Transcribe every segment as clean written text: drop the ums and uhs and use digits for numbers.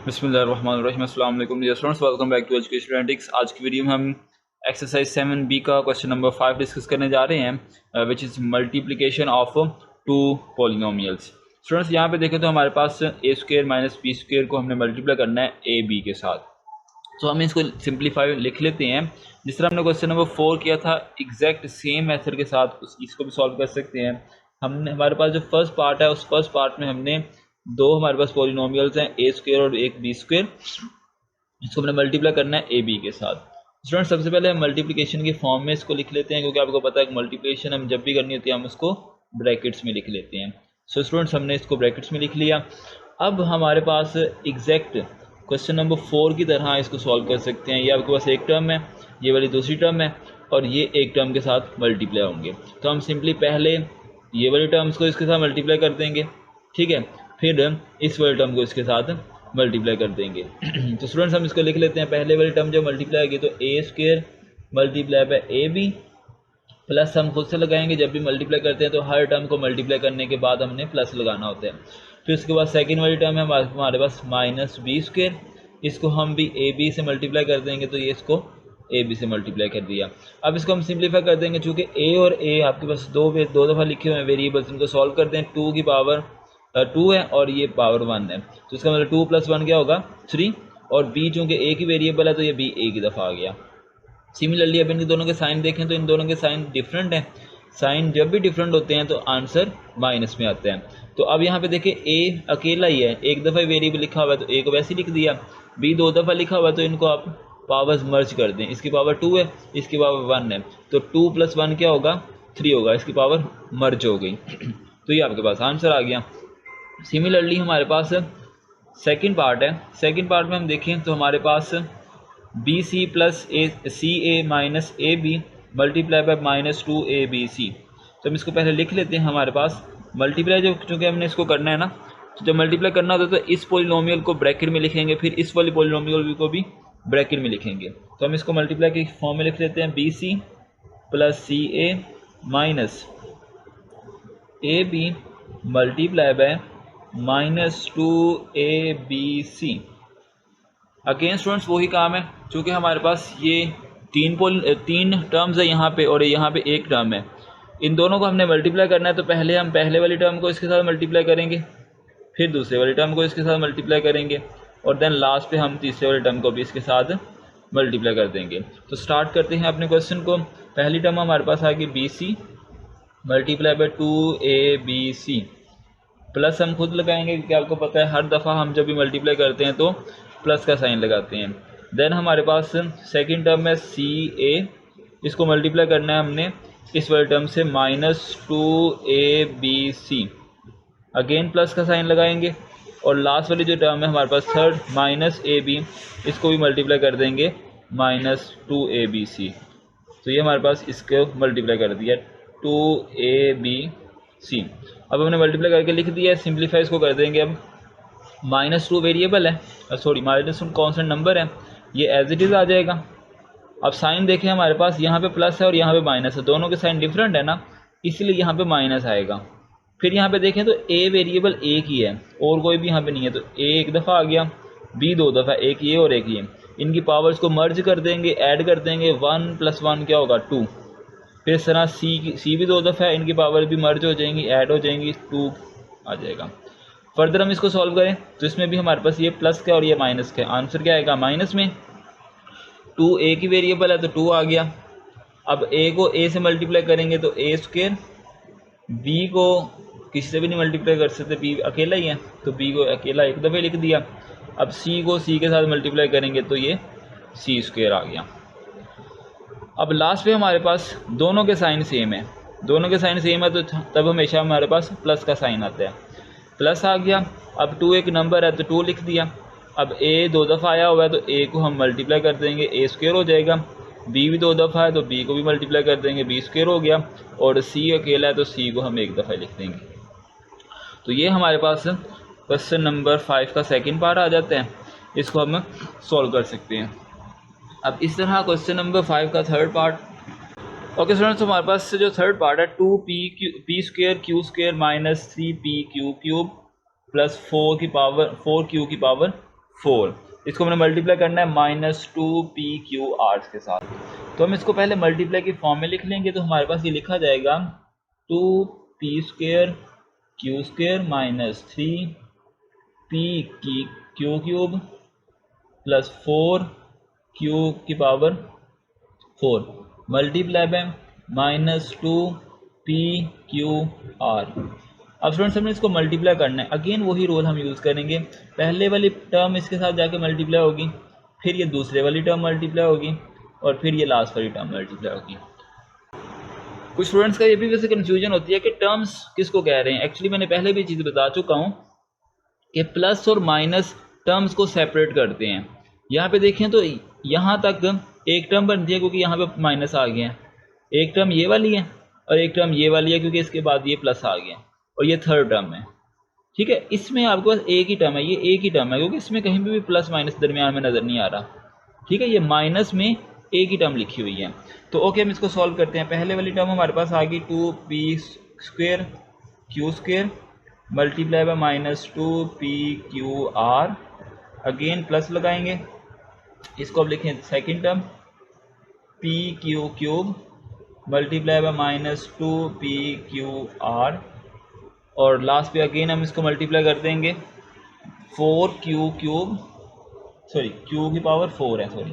बिस्मिल्लाहिर्रहमानिर्रहीम। अस्सलाम वालेकुम dear students, welcome back to Education Analytics. आज की वीडियो में हम एक्सरसाइज 7B का क्वेश्चन नंबर 5 डिस्कस करने जा रहे हैं, which is multiplication of two polynomials. Students यहाँ पे देखें तो हमारे पास A square minus B square को हमने मल्टीप्लाई करना है ए बी के साथ। तो हम इसको सिंप्लीफाई लिख लेते हैं जिस तरह हमने क्वेश्चन नंबर 4 किया था, एग्जैक्ट सेम मेथड के साथ इसको भी सॉल्व कर सकते हैं। हमने हमारे पास जो फर्स्ट पार्ट है उस फर्स्ट पार्ट में हमने दो हमारे पास पॉलिनोमियल्स हैं ए स्क्वेयर और एक बी स्क्वेयर, इसको हमने मल्टीप्लाई करना है ए बी के साथ। स्टूडेंट सबसे पहले हम मल्टीप्लिकेशन के फॉर्म में इसको लिख लेते हैं, क्योंकि आपको पता है मल्टीप्लिकेशन हम जब भी करनी होती है हम उसको ब्रैकेट्स में लिख लेते हैं। सो स्टूडेंट्स हमने इसको ब्रैकेट्स में लिख लिया। अब हमारे पास एग्जैक्ट क्वेश्चन नंबर 4 की तरह इसको सॉल्व कर सकते हैं। ये आपके पास एक टर्म है, ये वाली दूसरी टर्म है और ये एक टर्म के साथ मल्टीप्लाई होंगे। तो हम सिंपली पहले ये वाली टर्म्स को इसके साथ मल्टीप्लाई कर देंगे, ठीक है, फिर इस वाले टर्म को इसके साथ मल्टीप्लाई कर देंगे। तो स्टूडेंट्स हम इसको लिख लेते हैं। पहले वाली टर्म जब मल्टीप्लाई होगी तो a square multiply by a b, plus हम खुद से लगाएंगे। जब भी मल्टीप्लाई करते हैं तो हर टर्म को मल्टीप्लाई करने के बाद हमने प्लस लगाना होता है। फिर उसके बाद सेकंड वाली टर्म है हमारे पास माइनस बी स्क्वेयर, इसको हम भी ए बी से मल्टीप्लाई कर देंगे, तो ये इसको ए बी से मल्टीप्लाई कर दिया। अब इसको हम सिंप्लीफाई कर देंगे, चूँकि ए और ए आपके पास दो दफ़ा लिखे हुए हैं वेरिएबल्स, इनको सॉल्व कर दें। 2 की पावर 2 है और ये पावर 1 है, तो इसका मतलब 2 + 1 क्या होगा 3, और बी चूँकि ए की वेरिएबल है तो ये बी ए की दफ़ा आ गया। सिमिलरली अब इन दोनों के साइन देखें तो इन दोनों के साइन डिफरेंट हैं। साइन जब भी डिफरेंट होते हैं तो आंसर माइनस में आता है। तो अब यहाँ पे देखें ए अकेला ही है, एक दफ़ा वेरिएबल लिखा हुआ है तो ए को वैसे ही लिख दिया। बी 2 दफ़ा लिखा हुआ है तो इनको आप पावर्स मर्ज कर दें। इसकी पावर 2 है, इसकी पावर 1 है, तो 2 + 1 क्या होगा 3 होगा, इसकी पावर मर्ज हो गई। तो ये आपके पास आंसर आ गया। सिमिलरली हमारे पास सेकंड पार्ट है। सेकंड पार्ट में हम देखें तो हमारे पास b C plus C A minus A B multiply by minus 2 A B c. तो हम इसको पहले लिख लेते हैं। हमारे पास मल्टीप्लाई जो चूँकि हमने इसको करना है ना, तो जब मल्टीप्लाई करना होता है तो इस पोलिनोमियल को ब्रैकेट में लिखेंगे, फिर इस वाली पोलिनोमियल को भी ब्रैकेट में लिखेंगे। तो हम इसको मल्टीप्लाई के फॉर्म में लिख लेते हैं, B C plus C A minus A B multiply by minus 2 A B C. Again students वही काम है, चूँकि हमारे पास ये तीन टर्म्स है यहाँ पे और यहाँ पे एक टर्म है, इन दोनों को हमने मल्टीप्लाई करना है। तो पहले हम पहले वाली टर्म को इसके साथ मल्टीप्लाई करेंगे, फिर दूसरे वाली टर्म को इसके साथ मल्टीप्लाई करेंगे और देन लास्ट पे हम तीसरे वाली टर्म को भी इसके साथ मल्टीप्लाई कर देंगे। तो स्टार्ट करते हैं अपने क्वेश्चन को। पहली टर्म हमारे पास आ गई B C multiply by 2 A B C, plus हम खुद लगाएंगे क्योंकि आपको पता है हर दफ़ा हम जब भी मल्टीप्लाई करते हैं तो प्लस का साइन लगाते हैं। देन हमारे पास सेकंड टर्म है सी ए, इसको मल्टीप्लाई करना है हमने इस वाले टर्म से minus 2 A B C, again plus का साइन लगाएंगे। और लास्ट वाली जो टर्म है हमारे पास थर्ड माइनस ए बी, इसको भी मल्टीप्लाई कर देंगे माइनस 2 ए बी सी। तो ये हमारे पास इसको मल्टीप्लाई कर दिया 2 ए बी सी। अब हमने मल्टीप्लाई करके लिख दिया है, सिंप्लीफाई इसको कर देंगे। अब -2 वेरिएबल है, सॉरी -2 कॉन्स्टेंट नंबर है, ये एज इट इज़ आ जाएगा। अब साइन देखें हमारे पास यहाँ पे प्लस है और यहाँ पे माइनस है, दोनों के साइन डिफरेंट है ना, इसलिए यहाँ पे माइनस आएगा। फिर यहाँ पे देखें तो ए वेरिएबल एक ही है और कोई भी यहाँ पे नहीं है, तो ए एक दफ़ा आ गया, बी 2 दफ़ा, एक ये और एक ये, इनकी पावर्स को मर्ज कर देंगे, ऐड कर देंगे, 1 + 1 क्या होगा 2। फिर इस तरह सी भी 2 दफ़ा है, इनकी पावर भी मर्ज हो जाएंगी, ऐड हो जाएंगी, 2 आ जाएगा। फर्दर हम इसको सॉल्व करें तो इसमें भी हमारे पास ये प्लस का और ये माइनस का, आंसर क्या आएगा माइनस में। 2 ए की वेरिएबल है तो 2 आ गया। अब ए को ए से मल्टीप्लाई करेंगे तो ए स्क्वेयर, बी को किसी से भी नहीं मल्टीप्लाई कर सकते, बी अकेला ही है, तो बी को अकेला एक दफ़े लिख दिया। अब सी को सी के साथ मल्टीप्लाई करेंगे तो ये सी स्क्वेयर आ गया। अब लास्ट पे हमारे पास दोनों के साइन सेम है, दोनों के साइन सेम है तो तब हमेशा हमारे पास प्लस का साइन आता है, प्लस आ गया। अब 2 एक नंबर है तो 2 लिख दिया। अब ए 2 दफ़ा आया हुआ है तो ए को हम मल्टीप्लाई कर देंगे, ए स्क्वेयर हो जाएगा। बी भी 2 दफ़ा है तो बी को भी मल्टीप्लाई कर देंगे, बी स्क्वेयर हो गया। और सी अकेला है तो सी को हम एक दफ़ा लिख देंगे। तो ये हमारे पास क्वेश्चन नंबर 5 का सेकंड पार्ट आ जाता है, इसको हम सॉल्व कर सकते हैं। अब इस तरह क्वेश्चन नंबर 5 का थर्ड पार्ट। ओके स्टूडेंट्स, हमारे पास जो थर्ड पार्ट है 2p square Q square minus 3p cube plus 4 Q की पावर 4। इसको मैंने मल्टीप्लाई करना है -2p/q/r के साथ। तो हम इसको पहले मल्टीप्लाई की फॉर्म में लिख लेंगे, तो हमारे पास ये लिखा जाएगा 2p² q² minus 3p/q³ plus 4q⁴ multiply by -2p/q/r। अब स्टूडेंट्स हमने इसको मल्टीप्लाई करना है, अगेन वही रोल हम यूज़ करेंगे। पहले वाली टर्म इसके साथ जाके मल्टीप्लाई होगी, फिर ये दूसरे वाली टर्म मल्टीप्लाई होगी, और फिर ये लास्ट वाली टर्म मल्टीप्लाई होगी। कुछ स्टूडेंट्स का ये भी वैसे कन्फ्यूजन होती है कि टर्म्स किसको कह रहे हैं। एक्चुअली मैंने पहले भी चीज़ बता चुका हूँ कि प्लस और माइनस टर्म्स को सेपरेट करते हैं। यहाँ पे देखें तो यहाँ तक एक टर्म बनती है क्योंकि यहाँ पे माइनस आ गया है, एक टर्म ये वाली है और एक टर्म ये वाली है क्योंकि इसके बाद ये प्लस आ गया, और ये थर्ड टर्म है। ठीक है, इसमें आपके पास एक ही टर्म है, ये एक ही टर्म है क्योंकि इसमें कहीं भी प्लस माइनस दरमियान में नज़र नहीं आ रहा। ठीक है, ये माइनस में एक ही टर्म लिखी हुई है। तो ओके, हम इसको सॉल्व करते हैं। पहले वाली टर्म हमारे पास आ गई 2p² q² multiply by -2p/q/r, again plus लगाएंगे, इसको अब लिखें second term p/q³ multiply by -2p/q/r, और लास्ट पे अगेन हम इसको मल्टीप्लाई कर देंगे 4q³ q⁴ है सॉरी,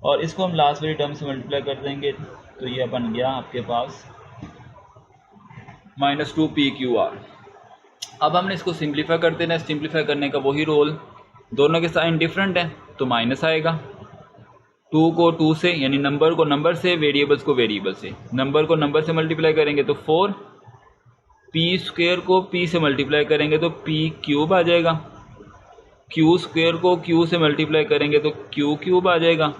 और इसको हम लास्ट वाली टर्म से मल्टीप्लाई कर देंगे, तो ये बन गया आपके पास -2p/q/r। अब हमने इसको सिंप्लीफाई कर देना है। सिंप्लीफाई करने का वही रोल, दोनों के साइन डिफरेंट है तो माइनस आएगा। 2 को 2 से, यानी नंबर को नंबर से, वेरिएबल्स को वेरिएबल से, नंबर को नंबर से मल्टीप्लाई करेंगे तो 4, p² को p से मल्टीप्लाई करेंगे तो p³ आ जाएगा, q² को q से मल्टीप्लाई करेंगे तो q³ आ जाएगा,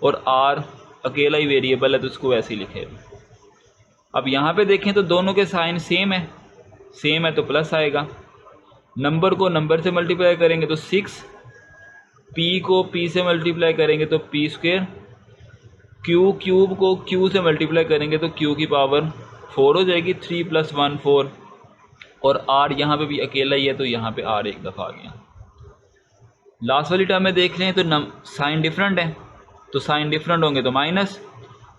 और r अकेला ही वेरिएबल है तो इसको वैसे ही लिखे। अब यहाँ पे देखें तो दोनों के साइन सेम है तो प्लस आएगा। नंबर को नंबर से मल्टीप्लाई करेंगे तो 6, p को p से मल्टीप्लाई करेंगे तो p², q³ को q से मल्टीप्लाई करेंगे तो q⁴ हो जाएगी, 3 + 1 4, और r यहाँ पे भी अकेला ही है तो यहाँ पे r एक दफ़ा आ गया। लास्ट वाली टर्म में देख लें तो साइन डिफरेंट है, तो साइन डिफरेंट होंगे तो माइनस,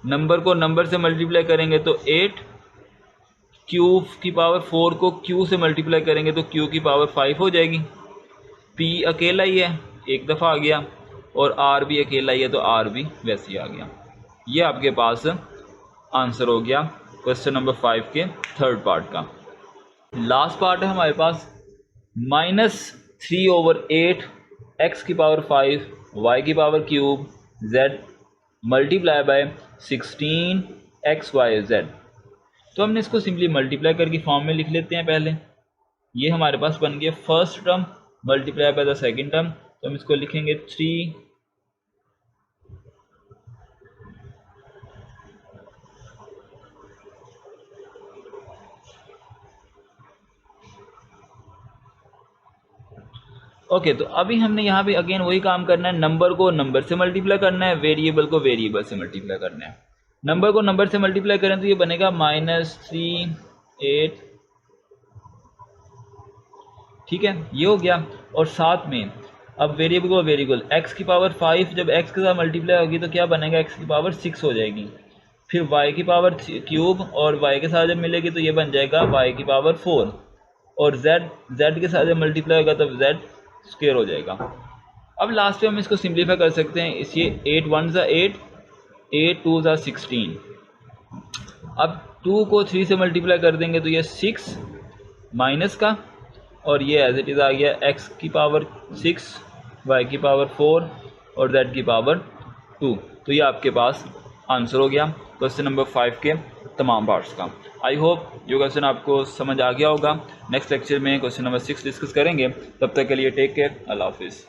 नंबर को नंबर से मल्टीप्लाई करेंगे तो 8, q⁴ को q से मल्टीप्लाई करेंगे तो q⁵ हो जाएगी, p अकेला ही है एक दफ़ा आ गया, और r भी अकेला ही है तो r भी वैसे ही आ गया। ये आपके पास आंसर हो गया क्वेश्चन नंबर 5 के थर्ड पार्ट का। लास्ट पार्ट है हमारे पास -3/8 x⁵ y³ z multiply by 16 xyz। तो हमने इसको सिंपली मल्टीप्लाई करके फॉर्म में लिख लेते हैं। पहले ये हमारे पास बन गया first term multiply by the second term, तो हम इसको लिखेंगे 3 ओके। तो अभी हमने यहाँ पे अगेन वही काम करना है, नंबर को नंबर से मल्टीप्लाई करना है, वेरिएबल को वेरिएबल से मल्टीप्लाई करना है। नंबर को नंबर से मल्टीप्लाई करें तो ये बनेगा -3/8, ठीक है, ये हो गया। और साथ में अब वेरिएबल को वेरिएबल x⁵ जब x के साथ मल्टीप्लाई होगी तो क्या बनेगा, x⁵ हो जाएगी, फिर y³ और y के साथ जब मिलेगी तो ये बन जाएगा y⁴, और z के साथ जब मल्टीप्लाई होगा तब z² हो जाएगा। अब लास्ट पे हम इसको सिंप्लीफाई कर सकते हैं, इसलिए 8 1 ज़ा 8, 8 2 ज़ा 16। अब 2 को 3 से मल्टीप्लाई कर देंगे तो ये 6 माइनस का, और ये एज इट इज़ आ गया x⁵, y⁴ और z⁴ 2। तो ये आपके पास आंसर हो गया क्वेश्चन नंबर 5 के तमाम पार्ट्स का। आई होप ये क्वेश्चन आपको समझ आ गया होगा। नेक्स्ट लेक्चर में क्वेश्चन नंबर 6 डिस्कस करेंगे। तब तक के लिए टेक केयर, अल्लाह हाफिज़।